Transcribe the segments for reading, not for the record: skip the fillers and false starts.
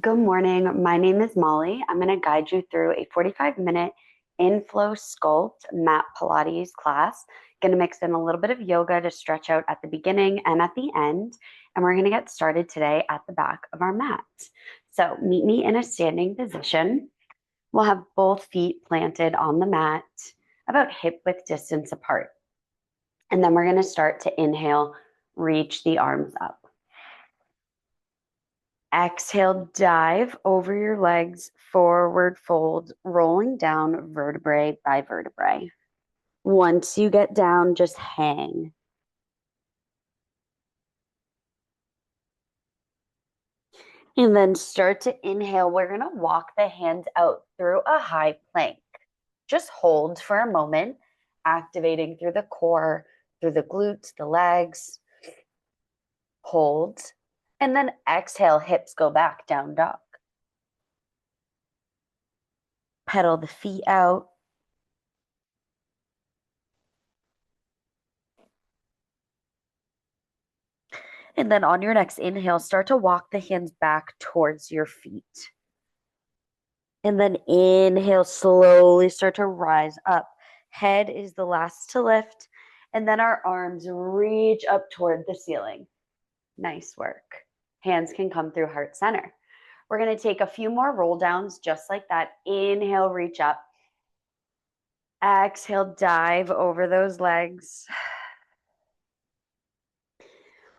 Good morning. My name is Molly. I'm going to guide you through a 45-minute INFLOW sculpt mat Pilates class. Going to mix in a little bit of yoga to stretch out at the beginning and at the end. And we're going to get started today at the back of our mat. So meet me in a standing position. We'll have both feet planted on the mat, about hip width distance apart. And then we're going to start to inhale, reach the arms up. Exhale, dive over your legs, forward fold, rolling down vertebrae by vertebrae. Once you get down, just hang. And then start to inhale. We're going to walk the hands out through a high plank. Just hold for a moment, activating through the core, through the glutes, the legs. Hold. And then exhale, hips go back, down dog. Pedal the feet out. And then on your next inhale, start to walk the hands back towards your feet. And then inhale, slowly start to rise up. Head is the last to lift. And then our arms reach up toward the ceiling. Nice work. Hands can come through heart center. We're going to take a few more roll downs just like that. Inhale, reach up. Exhale, dive over those legs.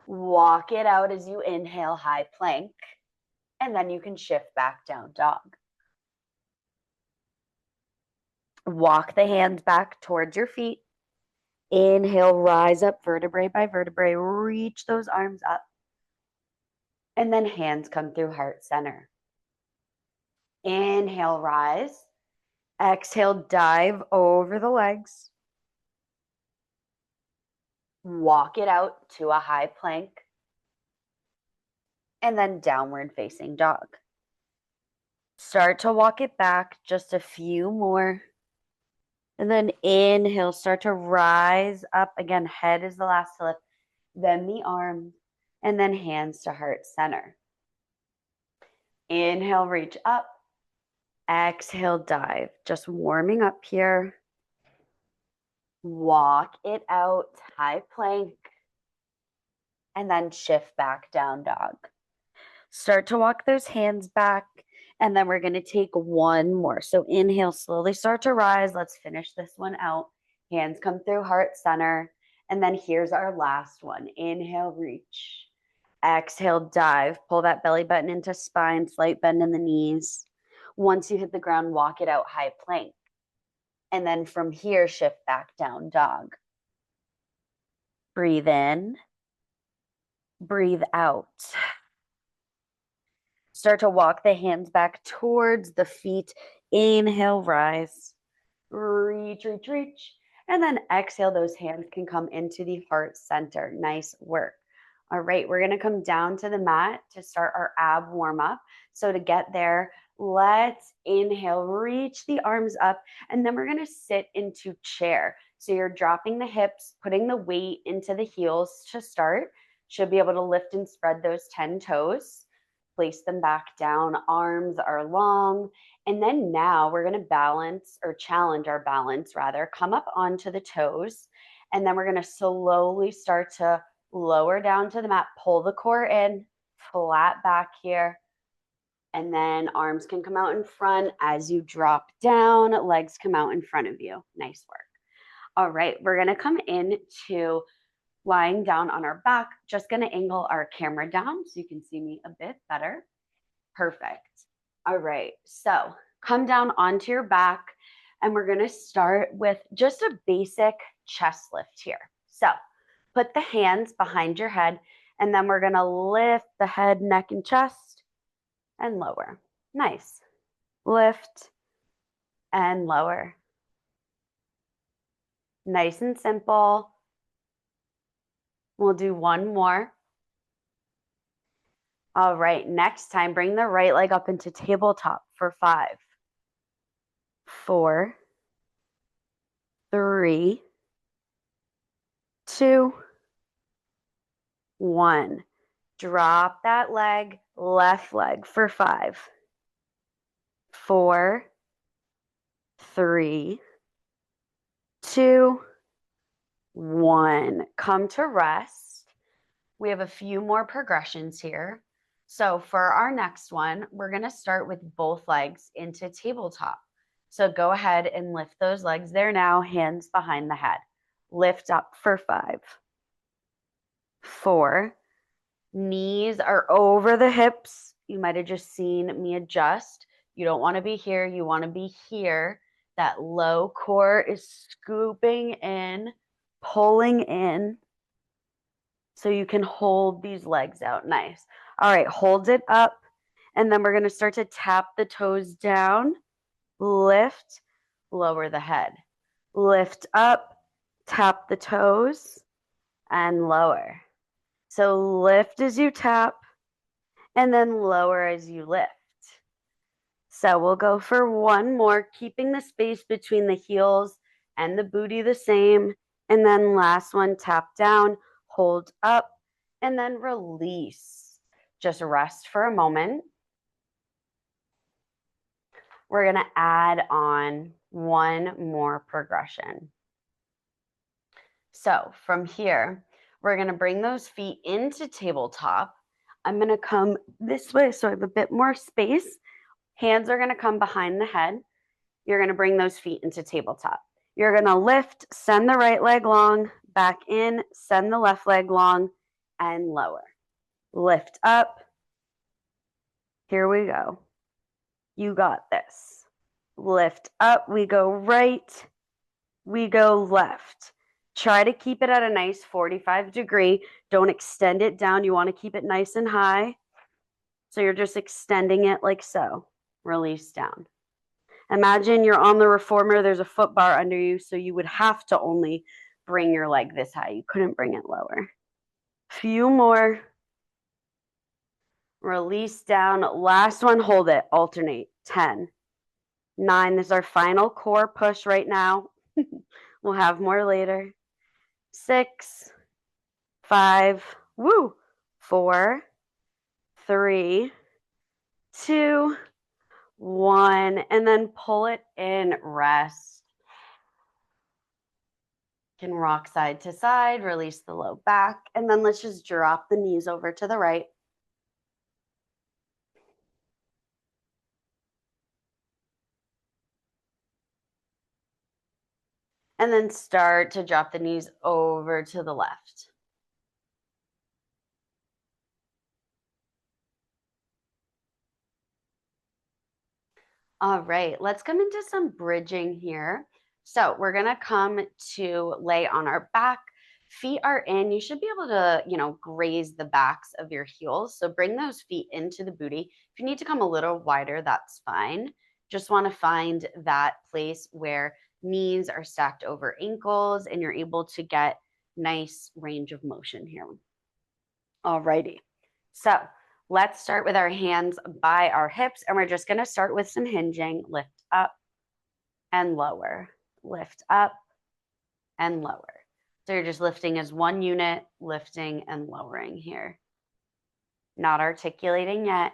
Walk it out as you inhale, high plank. And then you can shift back, down dog. Walk the hands back towards your feet. Inhale, rise up vertebrae by vertebrae. Reach those arms up. And then hands come through heart center. Inhale, rise. Exhale, dive over the legs. Walk it out to a high plank. And then downward facing dog. Start to walk it back just a few more. And then inhale, start to rise up. Again, head is the last to lift. Then the arms. And then hands to heart center. Inhale, reach up. Exhale, dive. Just warming up here. Walk it out, high plank. And then shift back, down dog. Start to walk those hands back. And then we're going to take one more. So inhale, slowly start to rise. Let's finish this one out. Hands come through heart center. And then here's our last one. Inhale, reach. Exhale, dive. Pull that belly button into spine, slight bend in the knees. Once you hit the ground, walk it out, high plank. And then from here, shift back, down dog. Breathe in. Breathe out. Start to walk the hands back towards the feet. Inhale, rise. Reach, reach, reach. And then exhale, those hands can come into the heart center. Nice work. All right, we're going to come down to the mat to start our ab warm up. So to get there, let's inhale, reach the arms up, and then we're going to sit into chair. So you're dropping the hips, putting the weight into the heels to start. Should be able to lift and spread those 10 toes. Place them back down. Arms are long. And then now we're going to balance or challenge our balance rather. Come up onto the toes. And then we're going to slowly start to lower down to the mat. Pull the core in. Flat back here. And then arms can come out in front as you drop down. Legs come out in front of you. Nice work. All right. We're going to come into lying down on our back. Just going to angle our camera down so you can see me a bit better. Perfect. All right. So come down onto your back and we're going to start with just a basic chest lift here. So put the hands behind your head and then we're going to lift the head, neck, and chest and lower. Nice. Lift and lower. Nice and simple. We'll do one more. All right, next time, bring the right leg up into tabletop for 5, 4, 3, 2, 1. Drop that leg, left leg for 5, 4, 3, 2, 1. Come to rest. We have a few more progressions here. So for our next one, we're going to start with both legs into tabletop. So go ahead and lift those legs there now, hands behind the head. Lift up for 5, 4. Knees are over the hips. You might have just seen me adjust. You don't want to be here. You want to be here. That low core is scooping in, pulling in, so you can hold these legs out. Nice. All right, hold it up. And then we're going to start to tap the toes down, lift, lower the head. Lift up, tap the toes, and lower. So lift as you tap, and then lower as you lift. So we'll go for one more, keeping the space between the heels and the booty the same. And then last one, tap down, hold up, and then release. Just rest for a moment. We're going to add on one more progression. So from here, we're going to bring those feet into tabletop. I'm going to come this way so I have a bit more space. Hands are going to come behind the head. You're going to bring those feet into tabletop. You're going to lift, send the right leg long, back in, send the left leg long, and lower. Lift up. Here we go. You got this. Lift up. We go right. We go left. Try to keep it at a nice 45-degree. Don't extend it down. You want to keep it nice and high. So you're just extending it like so. Release down. Imagine you're on the reformer. There's a foot bar under you, so you would have to only bring your leg this high. You couldn't bring it lower. Few more. Release down. Last one, hold it. Alternate. 10, 9. This is our final core push right now. We'll have more later. 6, 5, 4, 3, 2, 1, and then pull it in, rest. You can rock side to side, release the low back, and then let's just drop the knees over to the right. And then start to drop the knees over to the left. All right, let's come into some bridging here. So we're gonna come to lay on our back. Feet are in. You should be able to, graze the backs of your heels. So bring those feet into the booty. If you need to come a little wider, that's fine. Just want to find that place where knees are stacked over ankles and you're able to get nice range of motion here. All righty. So let's start with our hands by our hips, and we're just going to start with some hinging. Lift up and lower. Lift up and lower. So you're just lifting as one unit, lifting and lowering here. Not articulating yet.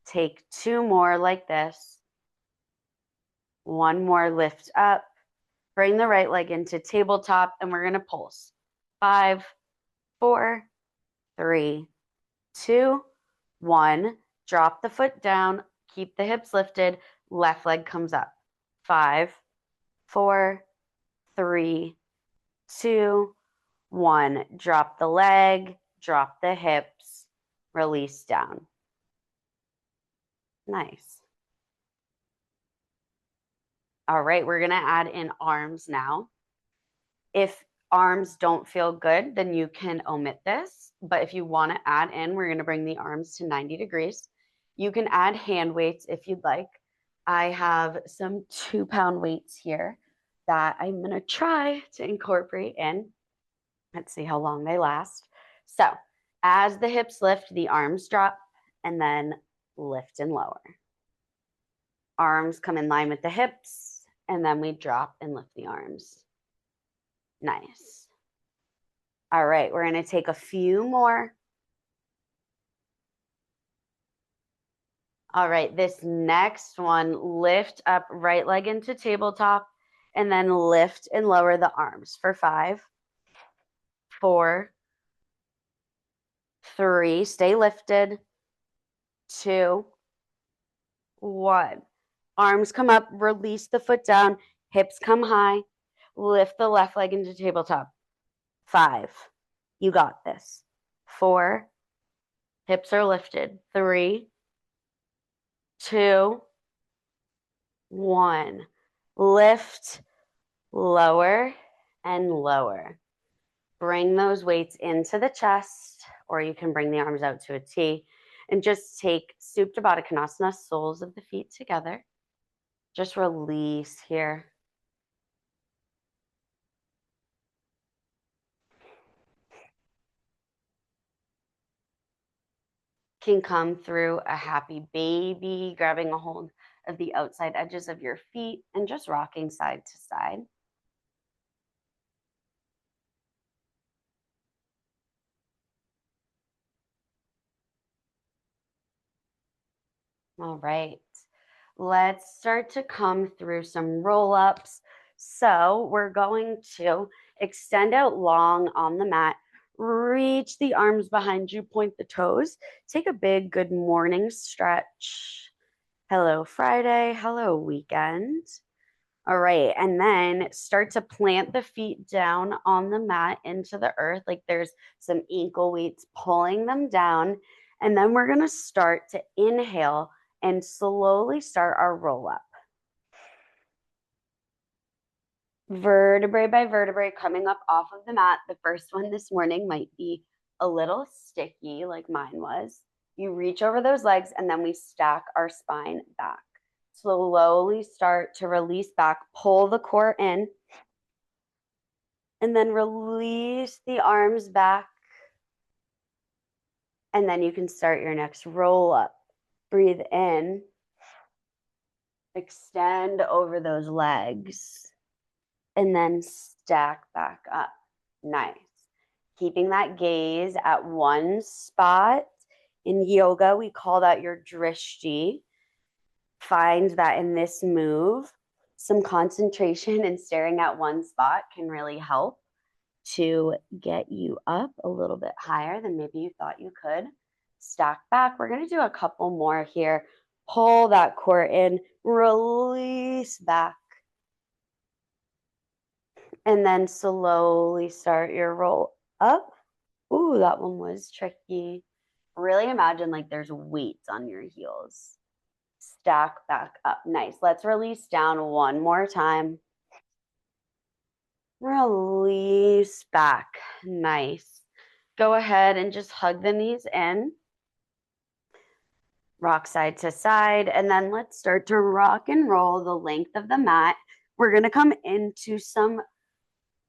Take 2 more like this. 1 more, lift up. Bring the right leg into tabletop, and we're going to pulse. 5, 4, 3, 2, 1. Drop the foot down. Keep the hips lifted. Left leg comes up. 5, 4, 3, 2, 1. Drop the leg. Drop the hips. Release down. Nice. All right, we're going to add in arms now. If arms don't feel good, then you can omit this. But if you want to add in, we're going to bring the arms to 90 degrees. You can add hand weights if you'd like. I have some 2-pound weights here that I'm going to try to incorporate in. Let's see how long they last. So as the hips lift, the arms drop and then lift and lower. Arms come in line with the hips, and then we drop and lift the arms. Nice. All right, we're going to take a few more. All right, this next one, lift up right leg into tabletop and then lift and lower the arms for 5, 4, 3, stay lifted, 2, 1. Arms come up, release the foot down, hips come high, lift the left leg into tabletop. 5, you got this. 4, hips are lifted. 3, 2, 1. Lift, lower, and lower. Bring those weights into the chest, or you can bring the arms out to a T, and just take Supta Baddha Konasana, soles of the feet together. Just release here. Can come through a happy baby, grabbing a hold of the outside edges of your feet and just rocking side to side. All right, let's start to come through some roll-ups. So we're going to extend out long on the mat, reach the arms behind you, point the toes, take a big good morning stretch. Hello, Friday. Hello, weekend. All right, and then start to plant the feet down on the mat into the earth, like there's some ankle weights pulling them down. And then we're going to start to inhale and slowly start our roll up. Vertebrae by vertebrae coming up off of the mat. The first one this morning might be a little sticky, like mine was. You reach over those legs and then we stack our spine back. Slowly start to release back, pull the core in, and then release the arms back. And then you can start your next roll up. Breathe in, extend over those legs, and then stack back up. Nice. Keeping that gaze at one spot. In yoga, we call that your drishti. Find that in this move, some concentration and staring at one spot can really help to get you up a little bit higher than maybe you thought you could. Stack back. We're going to do a couple more here. Pull that core in, release back, and then slowly start your roll up. Ooh, that one was tricky. Really imagine like there's weights on your heels. Stack back up. Nice. Let's release down one more time. Release back. Nice. Go ahead and just hug the knees in. Rock side to side. And then let's start to rock and roll the length of the mat. We're going to come into some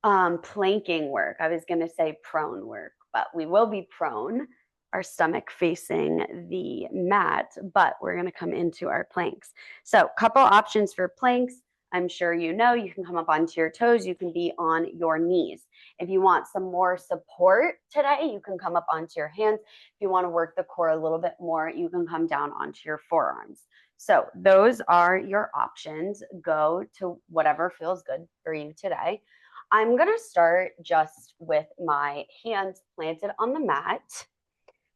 planking work. I was going to say prone work, but we will be prone, our stomach facing the mat, but we're going to come into our planks. So a couple options for planks. I'm sure you know, you can come up onto your toes. You can be on your knees. If you want some more support today, you can come up onto your hands. If you want to work the core a little bit more, you can come down onto your forearms. So those are your options. Go to whatever feels good for you today. I'm going to start just with my hands planted on the mat.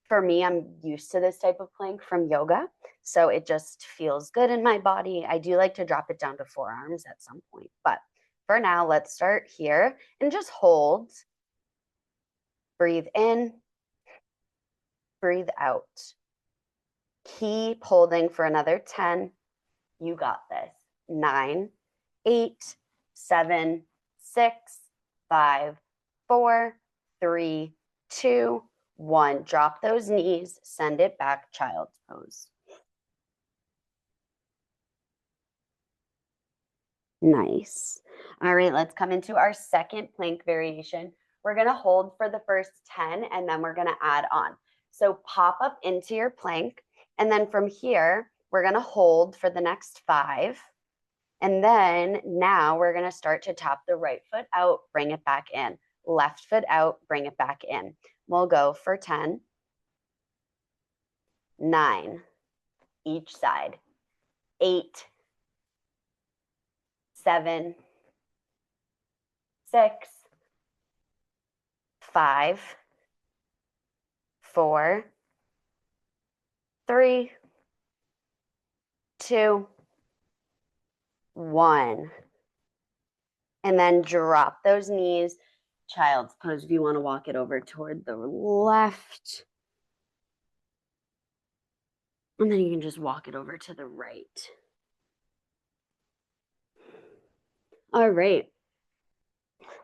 For me, I'm used to this type of plank from yoga, so it just feels good in my body. I do like to drop it down to forearms at some point, but for now, let's start here and just hold. Breathe in, breathe out. Keep holding for another 10. You got this. 9, 8, 7, 6, 5, 4, 3, 2, 1. Drop those knees, send it back, child's pose. Nice. All right, let's come into our second plank variation. We're going to hold for the first 10 and then we're going to add on. So pop up into your plank, and then from here, we're going to hold for the next 5. And then now we're going to start to tap the right foot out, bring it back in. Left foot out, bring it back in. We'll go for 10, 9, each side. 8, 7, 6, 5, 4, 3, 2, 1. And then drop those knees. Child's pose if you want to walk it over toward the left. And then you can just walk it over to the right. All right.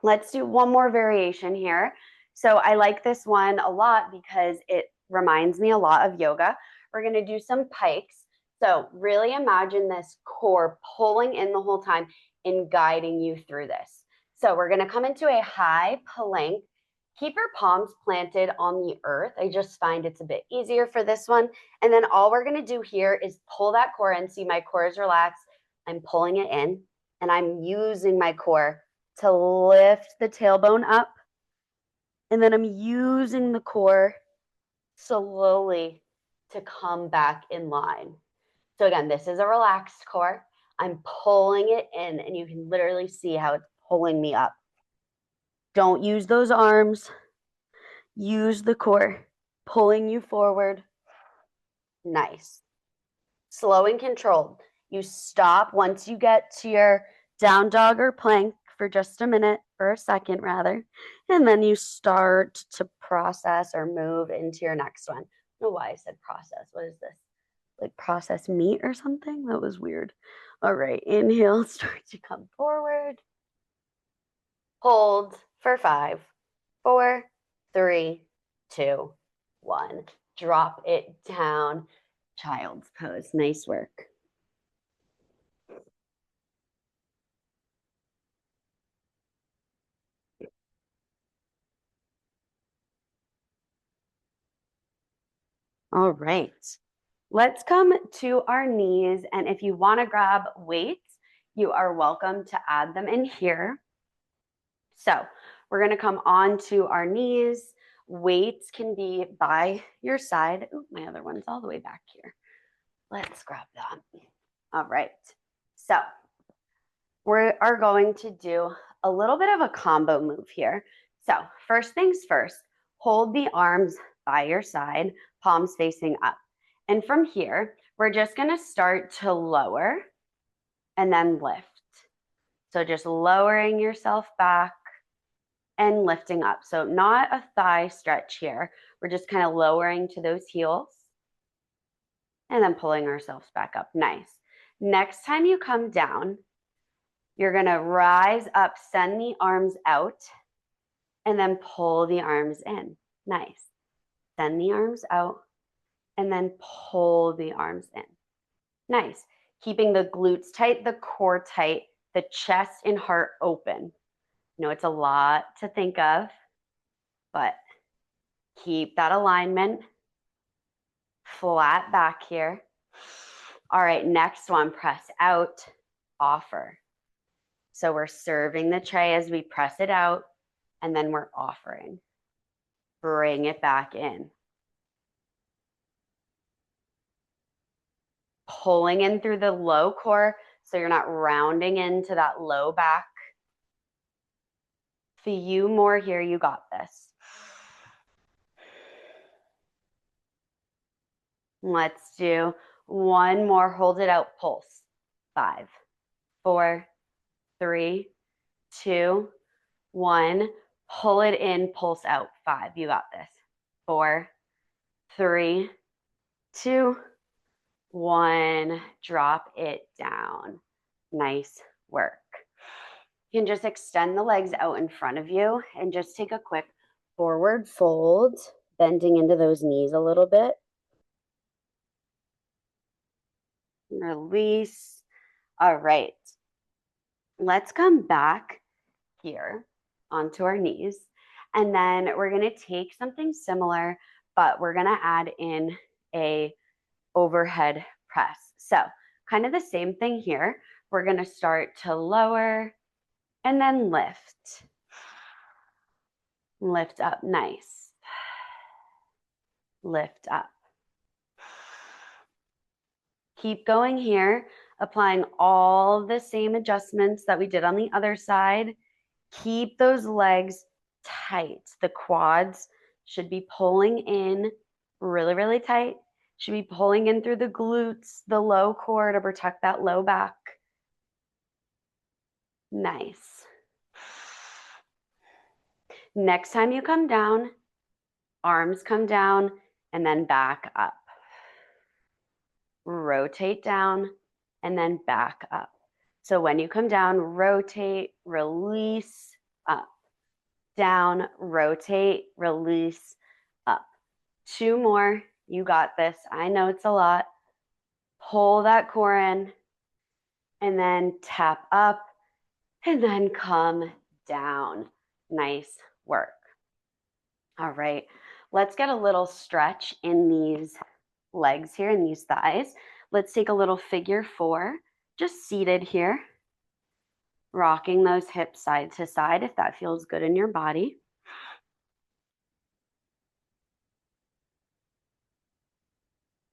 Let's do one more variation here. So I like this one a lot because it reminds me a lot of yoga. We're going to do some pikes. So really imagine this core pulling in the whole time and guiding you through this. So we're going to come into a high plank. Keep your palms planted on the earth. I just find it's a bit easier for this one. And then all we're going to do here is pull that core in. See, my core is relaxed. I'm pulling it in and I'm using my core to lift the tailbone up. And then I'm using the core slowly to come back in line. So again, this is a relaxed core. I'm pulling it in and you can literally see how it's pulling me up. Don't use those arms. Use the core, pulling you forward. Nice. Slow and controlled. You stop once you get to your down dog or plank for just a minute, or a second rather, and then you start to process or move into your next one. I don't know why I said process. What is this? Like processed meat or something? That was weird. All right, inhale, start to come forward. Hold for 5, 4, 3, 2, 1. Drop it down. Child's pose. Nice work. All right. Let's come to our knees. And if you want to grab weights, you are welcome to add them in here. So we're going to come onto our knees. Weights can be by your side. Ooh, my other one's all the way back here. Let's grab that. All right. So we are going to do a little bit of a combo move here. So first things first, hold the arms by your side, palms facing up. And from here, we're just going to start to lower and then lift. So just lowering yourself back and lifting up. So not a thigh stretch here. We're just kind of lowering to those heels and then pulling ourselves back up. Nice. Next time you come down, you're going to rise up, send the arms out, and then pull the arms in. Nice. Send the arms out, and then pull the arms in. Nice. Keeping the glutes tight, the core tight, the chest and heart open. You know, it's a lot to think of, but keep that alignment. Flat back here. All right, next one, press out, offer. So we're serving the tray as we press it out, and then we're offering. Bring it back in. Pulling in through the low core, so you're not rounding into that low back. Few more here, you got this. Let's do one more, hold it out, pulse. 5, 4, 3, 2, 1. Pull it in, pulse out. 5, you got this. 4, 3, 2, 1. Drop it down. Nice work. You can just extend the legs out in front of you and just take a quick forward fold, bending into those knees a little bit. Release. All right. Let's come back here onto our knees. And then we're going to take something similar, but we're going to add in a overhead press. So kind of the same thing here. We're going to start to lower and then lift. Lift up. Nice. Lift up. Keep going here, applying all the same adjustments that we did on the other side. Keep those legs tight. The quads should be pulling in really, really tight. Should be pulling in through the glutes, the low core to protect that low back. Nice. Next time you come down, arms come down and then back up. Rotate down and then back up. So when you come down, rotate, release, up. Down, rotate, release, up. 2 more. You got this. I know it's a lot. Pull that core in and then tap up and then come down. Nice work. All right. Let's get a little stretch in these legs here, in these thighs. Let's take a little figure 4, just seated here. Rocking those hips side to side if that feels good in your body.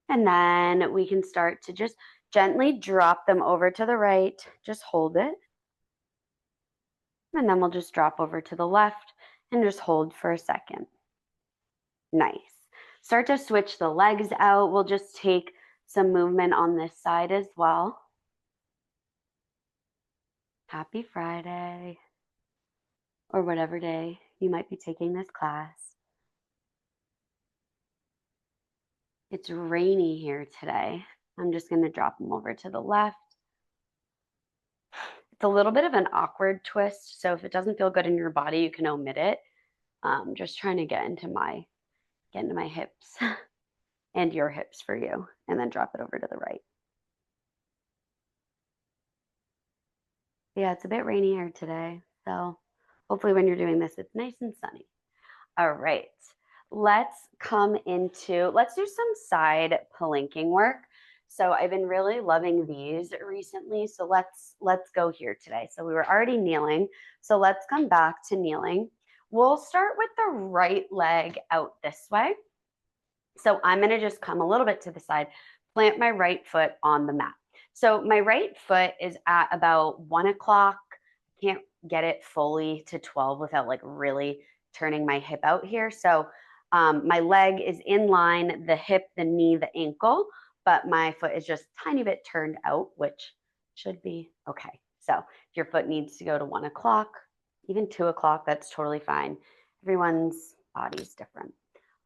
And then we can start to just gently drop them over to the right. Just hold it. And then we'll just drop over to the left and just hold for a second. Nice. Start to switch the legs out. We'll just take some movement on this side as well. Happy Friday, or whatever day you might be taking this class. It's rainy here today. I'm just going to drop them over to the left. It's a little bit of an awkward twist, so if it doesn't feel good in your body, you can omit it. Just trying to get into my hips and your hips for you, and then drop it over to the right. Yeah, it's a bit rainy here today, so hopefully when you're doing this, it's nice and sunny. All right, let's do some side palinking work. So I've been really loving these recently, so let's go here today. So we were already kneeling, so let's come back to kneeling. We'll start with the right leg out this way. So I'm going to just come a little bit to the side, plant my right foot on the mat. So my right foot is at about 1 o'clock. Can't get it fully to 12 without like really turning my hip out here. So my leg is in line, the hip, the knee, the ankle, but my foot is just a tiny bit turned out, which should be okay. So if your foot needs to go to 1 o'clock, even 2 o'clock, that's totally fine. Everyone's body is different.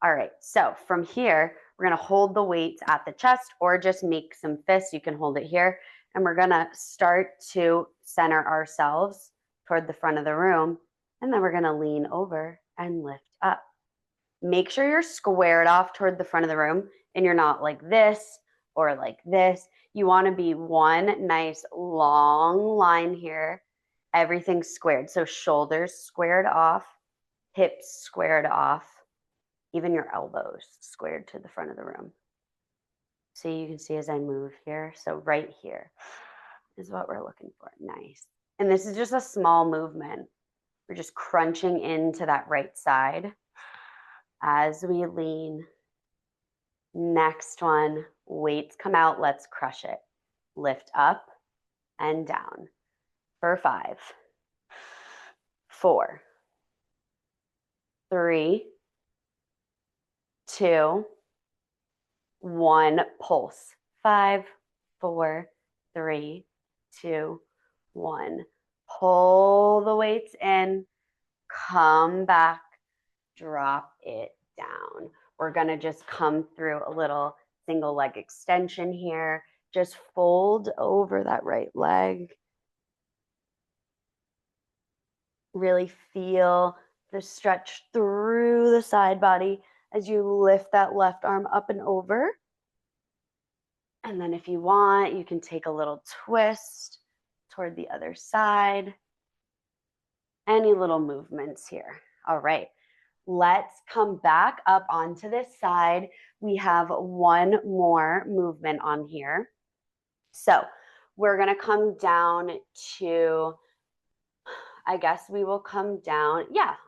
All right, so from here, we're gonna hold the weights at the chest or just make some fists. You can hold it here. And we're gonna start to center ourselves toward the front of the room. And then we're gonna lean over and lift up. Make sure you're squared off toward the front of the room and you're not like this or like this. You wanna be one nice long line here. Everything squared. So shoulders squared off, hips squared off. Even your elbows squared to the front of the room. So you can see as I move here. So right here is what we're looking for. Nice. And this is just a small movement. We're just crunching into that right side as we lean. Next one, weights come out. Let's crush it. Lift up and down for 5, 4, 3, 2, 1, pulse. 5, 4, 3, 2, 1. Pull the weights in, come back, drop it down. We're gonna just come through a little single leg extension here. Just fold over that right leg. Really feel the stretch through the side body as you lift that left arm up and over. And then if you want, you can take a little twist toward the other side. Any little movements here. All right, let's come back up onto this side. We have one more movement on here. So we're gonna come down to, I guess we will come down,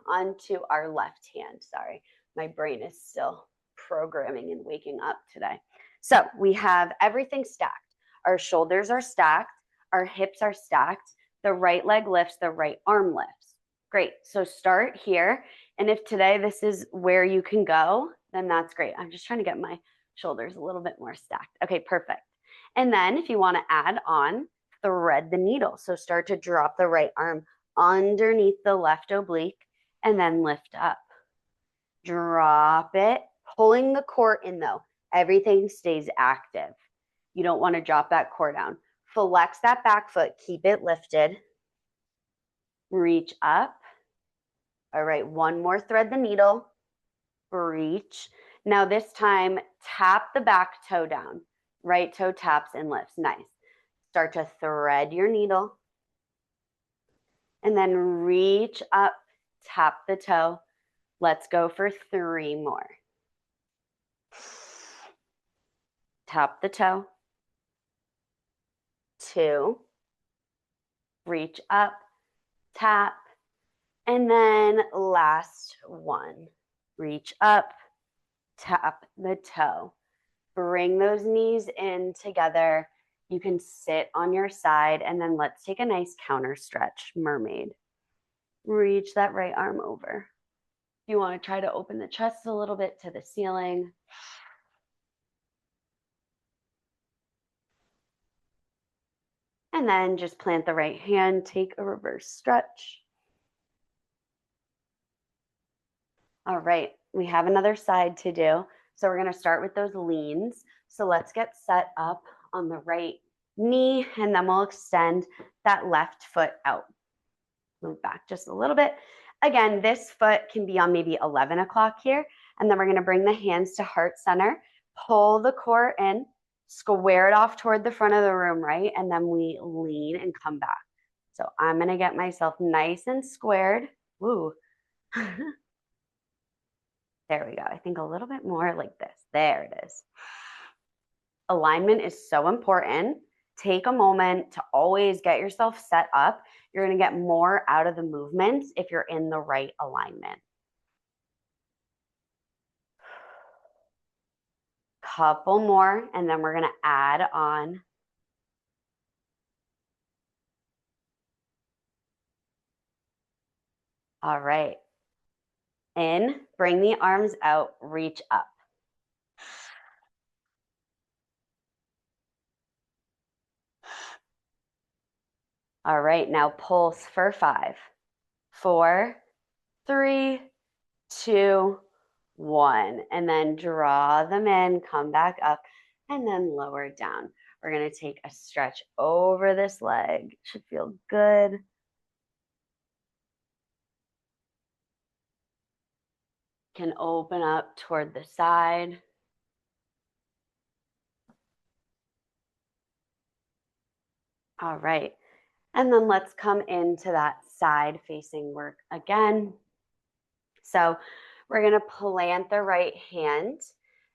onto our left hand. Sorry, my brain is still programming and waking up today. So we have everything stacked. Our shoulders are stacked, our hips are stacked, the right leg lifts, the right arm lifts. Great. So start here. And if today this is where you can go, then that's great. I'm just trying to get my shoulders a little bit more stacked. Okay, perfect. And then if you want to add on, thread the needle. So start to drop the right arm underneath the left oblique and then lift up. Drop it, pulling the core in though. Everything stays active. You don't want to drop that core down. Flex that back foot, keep it lifted. Reach up. All right, one more, thread the needle. Reach. Now this time, tap the back toe down. Right toe taps and lifts. Nice. Start to thread your needle. And then reach up, tap the toe. Let's go for 3 more. Tap the toe. 2. Reach up, tap. And then last one. Reach up, tap the toe. Bring those knees in together. You can sit on your side, and then let's take a nice counter stretch, mermaid. Reach that right arm over. You want to try to open the chest a little bit to the ceiling. And then just plant the right hand, take a reverse stretch. All right, we have another side to do. So we're going to start with those leans. So let's get set up on the right knee, and then we'll extend that left foot out. Move back just a little bit. Again, this foot can be on maybe 11 o'clock here. And then we're going to bring the hands to heart center, pull the core in, square it off toward the front of the room, right? And then we lean and come back. So I'm going to get myself nice and squared. Woo. There we go. I think a little bit more like this. There it is. Alignment is so important. Take a moment to always get yourself set up. You're going to get more out of the movements if you're in the right alignment. Couple more, and then we're going to add on. All right. In, bring the arms out, reach up. All right, now pulse for 5, 4, 3, 2, 1. And then draw them in, come back up, and then lower down. We're going to take a stretch over this leg. Should feel good. Can open up toward the side. All right. And then let's come into that side facing work again. So we're going to plant the right hand,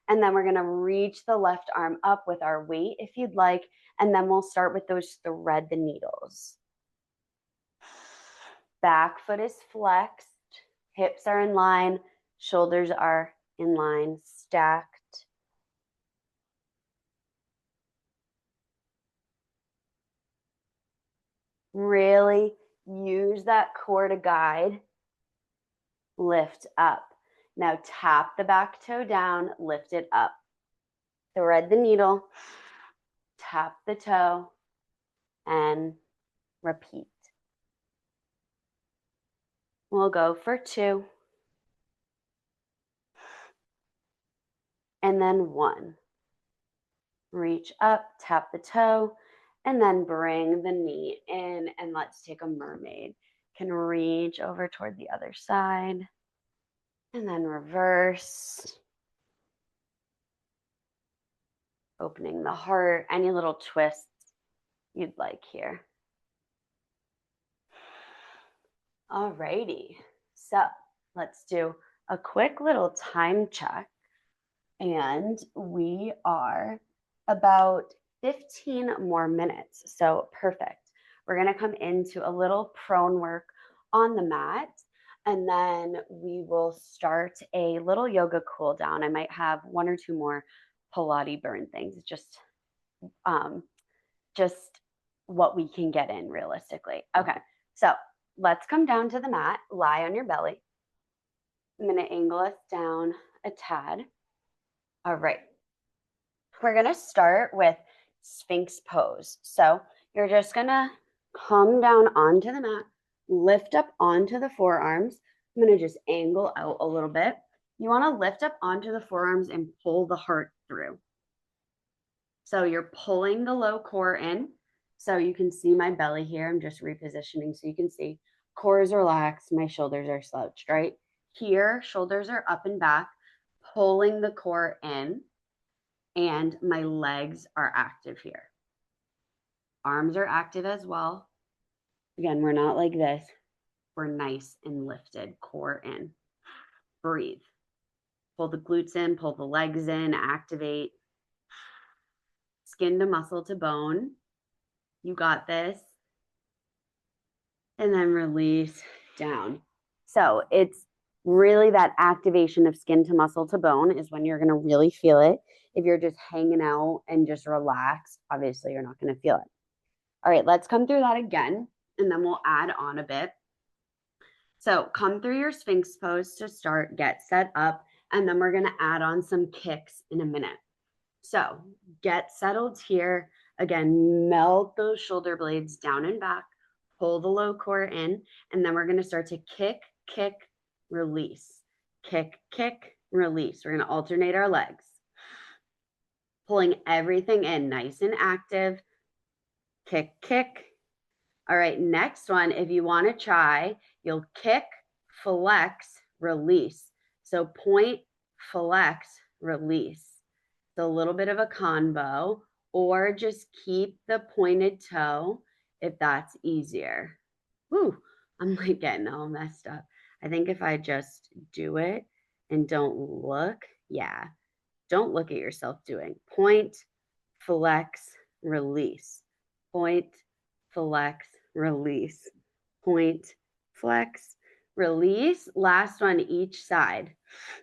and then we're going to reach the left arm up with our weight if you'd like. And then we'll start with those thread the needles. Back foot is flexed. Hips are in line. Shoulders are in line, stacked. Really use that core to guide. Lift up. Now tap the back toe down, lift it up. Thread the needle, tap the toe, and repeat. We'll go for 2. And then 1. Reach up, tap the toe, and then bring the knee in, and let's take a mermaid. Can reach over toward the other side, and then reverse. Opening the heart, any little twists you'd like here. Alrighty, so let's do a quick little time check. And we are about 15 more minutes. So perfect. We're going to come into a little prone work on the mat, and then we will start a little yoga cool down. I might have 1 or 2 more Pilates burn things, just just what we can get in realistically. Okay, so let's come down to the mat, lie on your belly. I'm going to angle us down a tad. All right. We're going to start with Sphinx pose. So you're just going to come down onto the mat, lift up onto the forearms. I'm going to just angle out a little bit. You want to lift up onto the forearms and pull the heart through. So you're pulling the low core in. So you can see my belly here. I'm just repositioning so you can see core is relaxed. My shoulders are slouched, right? Here, shoulders are up and back, pulling the core in, and my legs are active here. Arms are active as well. Again, we're not like this. We're nice and lifted, core in. Breathe. Pull the glutes in, pull the legs in, activate. Skin to muscle to bone. You got this. And then release down. So it's really that activation of skin to muscle to bone is when you're going to really feel it. If you're just hanging out and just relaxed, obviously you're not going to feel it. All right, let's come through that again, and then we'll add on a bit. So come through your Sphinx pose to start, get set up, and then we're going to add on some kicks in a minute. So get settled here. Again, melt those shoulder blades down and back, pull the low core in, and then we're going to start to kick, kick, release, kick, kick, release. We're going to alternate our legs, pulling everything in nice and active, kick, kick. All right, next one, if you want to try, you'll kick, flex, release. So point, flex, release. So a little bit of a combo, or just keep the pointed toe if that's easier. Whew, I'm like getting all messed up. I think if I just do it and don't look, yeah, don't look at yourself doing point, flex, release, point, flex, release, point, flex, release. Last one, each side.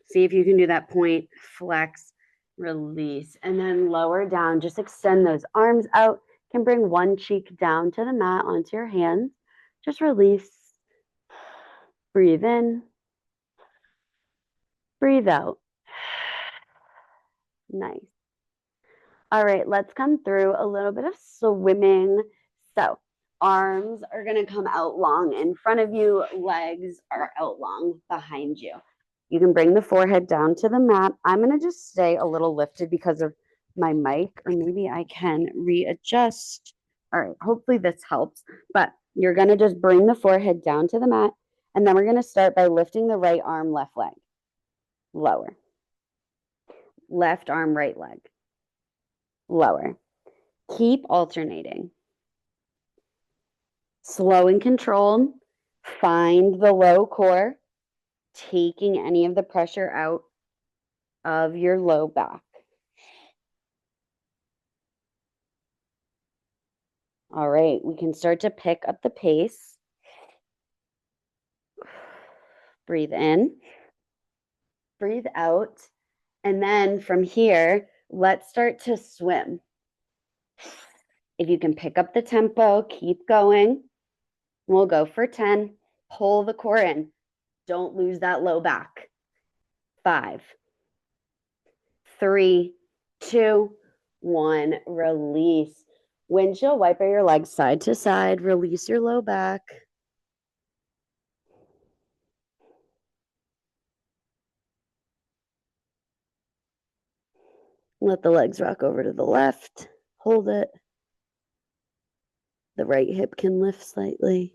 See if you can do that point, flex, release, and then lower down. Just extend those arms out. You can bring one cheek down to the mat onto your hands. Just release. Breathe in. Breathe out. Nice. All right, let's come through a little bit of swimming. So arms are going to come out long in front of you. Legs are out long behind you. You can bring the forehead down to the mat. I'm going to just stay a little lifted because of my mic, or maybe I can readjust. All right, hopefully this helps. But you're going to just bring the forehead down to the mat. And then we're going to start by lifting the right arm, left leg. Lower. Left arm, right leg. Lower. Keep alternating. Slow and controlled. Find the low core, taking any of the pressure out of your low back. All right, we can start to pick up the pace. Breathe in. Breathe out. And then from here, let's start to swim. If you can pick up the tempo, keep going. We'll go for 10. Pull the core in. Don't lose that low back. 5, 3, 2, 1. Release. Windshield wiper your legs side to side. Release your low back. Let the legs rock over to the left. Hold it. The right hip can lift slightly.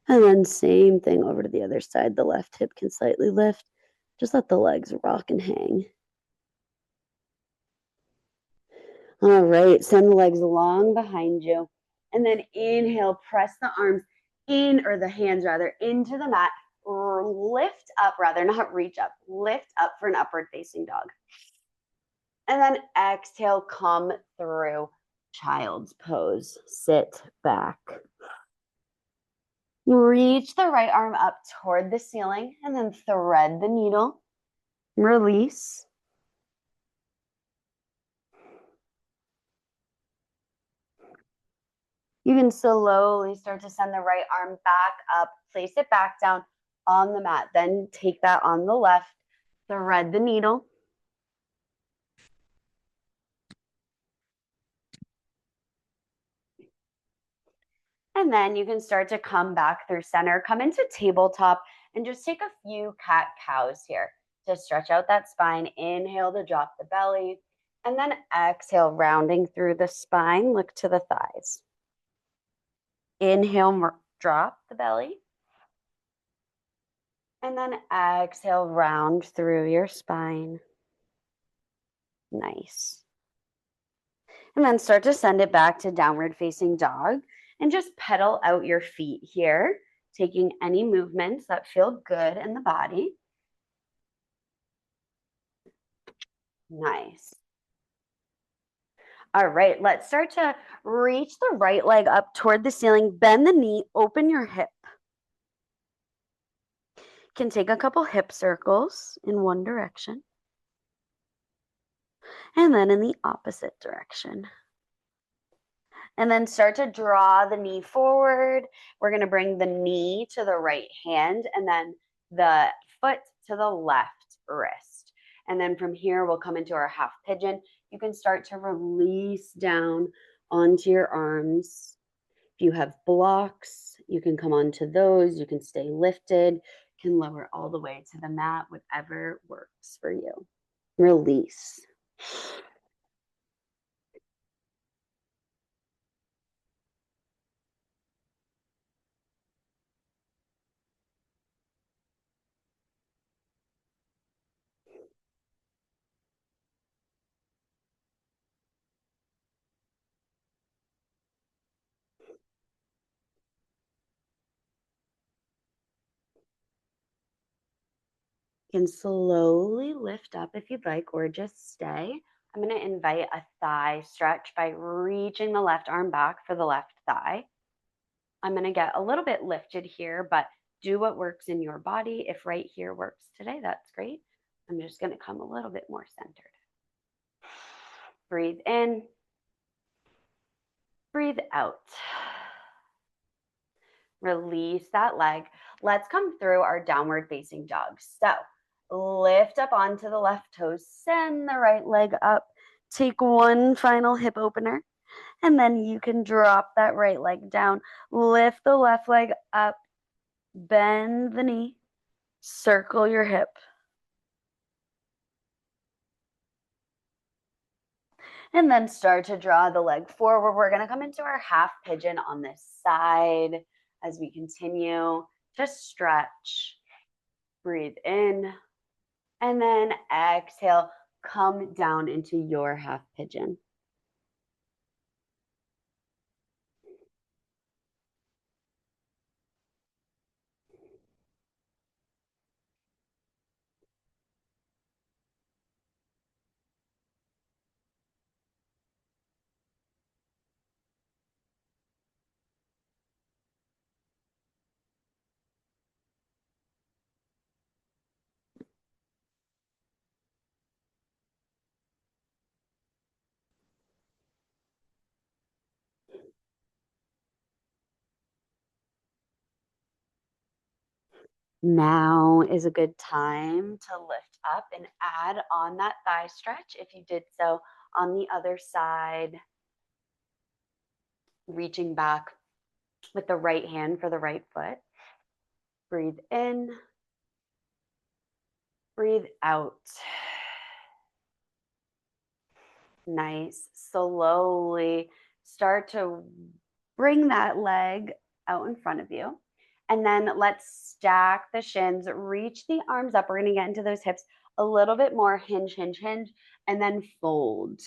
And then same thing over to the other side. The left hip can slightly lift. Just let the legs rock and hang. All right, send the legs long behind you. And then inhale, press the arms in, or the hands rather, into the mat. Lift up, rather, not reach up. Lift up for an upward facing dog. And then exhale, come through child's pose. Sit back. Reach the right arm up toward the ceiling and then thread the needle. Release. You can slowly start to send the right arm back up, place it back down on the mat. Then take that on the left, thread the needle. And then you can start to come back through center, come into tabletop, and just take a few cat cows here to stretch out that spine. Inhale to drop the belly, and then exhale, rounding through the spine. Look to the thighs. Inhale, drop the belly. And then exhale, round through your spine. Nice. And then start to send it back to downward facing dog and just pedal out your feet here, taking any movements that feel good in the body. Nice. All right, let's start to reach the right leg up toward the ceiling, bend the knee, open your hip. You can take a couple hip circles in one direction and then in the opposite direction. And then start to draw the knee forward. We're going to bring the knee to the right hand and then the foot to the left wrist. And then from here, we'll come into our half pigeon. You can start to release down onto your arms. If you have blocks, you can come onto those. You can stay lifted, can lower all the way to the mat, whatever works for you. Release. You can slowly lift up if you'd like, or just stay. I'm going to invite a thigh stretch by reaching the left arm back for the left thigh. I'm going to get a little bit lifted here, but do what works in your body. If right here works today, that's great. I'm just going to come a little bit more centered. Breathe in, breathe out. Release that leg. Let's come through our downward facing dog. So lift up onto the left toes, send the right leg up, take one final hip opener, and then you can drop that right leg down, lift the left leg up, bend the knee, circle your hip. And then start to draw the leg forward. We're going to come into our half pigeon on this side as we continue to stretch. Breathe in. And then exhale, come down into your half pigeon. Now is a good time to lift up and add on that thigh stretch if you did so on the other side. Reaching back with the right hand for the right foot. Breathe in, breathe out. Nice. Slowly start to bring that leg out in front of you. And then let's stack the shins, reach the arms up. We're going to get into those hips a little bit more. Hinge, hinge, hinge, and then fold.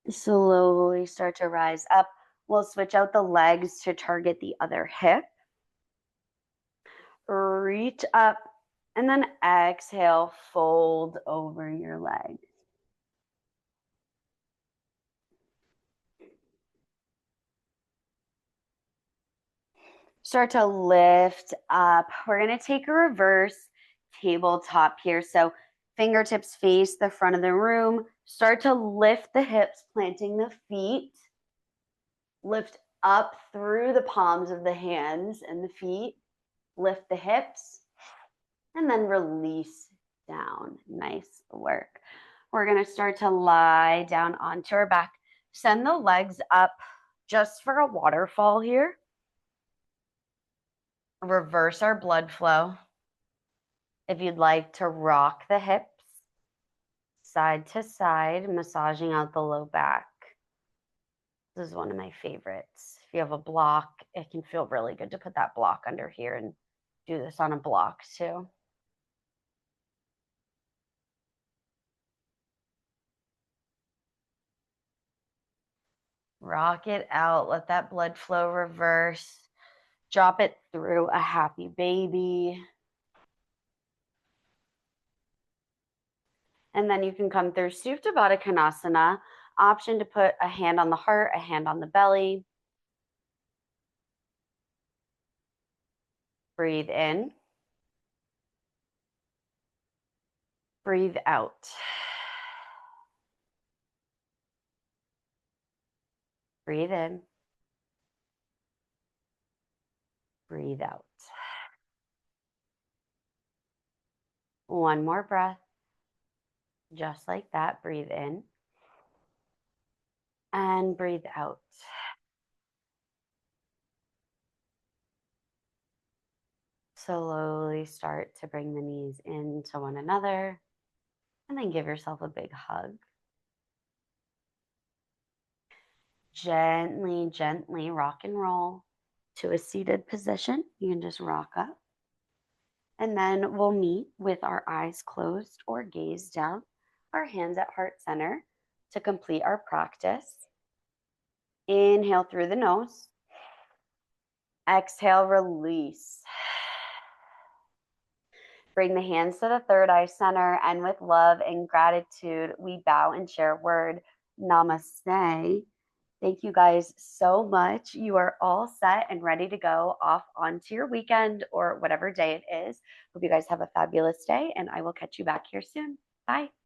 Slowly start to rise up. We'll switch out the legs to target the other hip. Reach up and then exhale, fold over your leg. Start to lift up. We're going to take a reverse, tabletop here. So fingertips face the front of the room. Start to lift the hips, planting the feet. Lift up through the palms of the hands and the feet. Lift the hips and then release down. Nice work. We're going to start to lie down onto our back. Send the legs up just for a waterfall here. Reverse our blood flow. If you'd like to rock the hips side to side, massaging out the low back. This is one of my favorites. If you have a block, it can feel really good to put that block under here and do this on a block too. Rock it out. Let that blood flow reverse. Drop it through a happy baby. And then you can come through Supta Baddha Konasana. Option to put a hand on the heart, a hand on the belly. Breathe in. Breathe out. Breathe in. Breathe out. One more breath. Just like that. Breathe in. And breathe out. Slowly start to bring the knees into one another. And then give yourself a big hug. Gently, gently rock and roll to a seated position. You can just rock up. And then we'll meet with our eyes closed or gaze down, our hands at heart center to complete our practice. Inhale through the nose. Exhale, release. Bring the hands to the third eye center, and with love and gratitude, we bow and share a word. Namaste. Thank you guys so much. You are all set and ready to go off onto your weekend or whatever day it is. Hope you guys have a fabulous day, and I will catch you back here soon. Bye.